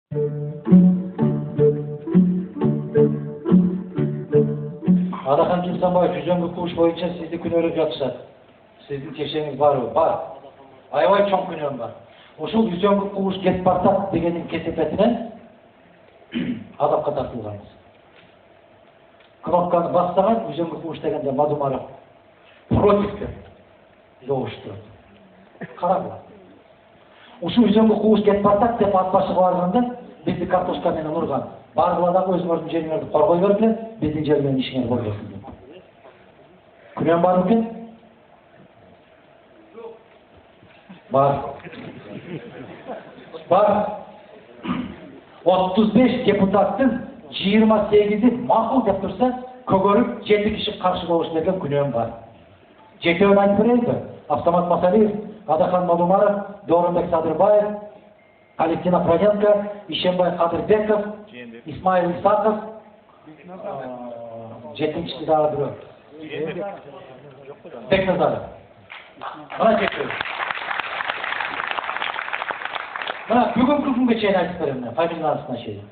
Adaхан Kimsanбаев жүзөңгү кууш боюнча сизди күнөөлөп жатышат. Сиздин текшеңиз барбы? Бар. Аябай чоң күнөөм бар. Ушул жүзөңгү кууш кетип барсак дегенин кесепетинен азапка тартылганбыз. Кнопканы бассаган жүзөңгү кууш дегенде Мадумаров против деп жогушту. Карагыла. Ушул жүзөңгү кууш кетип барсак деп ат башы барганда бизди картошка менен урган. Баргыла дагы өзүңөрдүн жериңерди коргой бергиле, биздин жер менен ишиңер болбосун деп. Күнөөм бар экен? Бар. Бар. 35 депутаттын 28-и макул деп турса, көгөрүп 7 киши каршы болуш деген күнөөм бар. Жетеуін айтып берейинби? Автомат Масалиев, Адахан Мадумаров, Доорунбек Садырбаев, Алевтина Проненко, Ишембай Кадырбеков, Исмаил Исаков, жетинчisi дагы бирөө. Бекназаров. Мына жетеу. Мына бүгүнкү күнгө чейин айтып берем, фамилиясына чейин.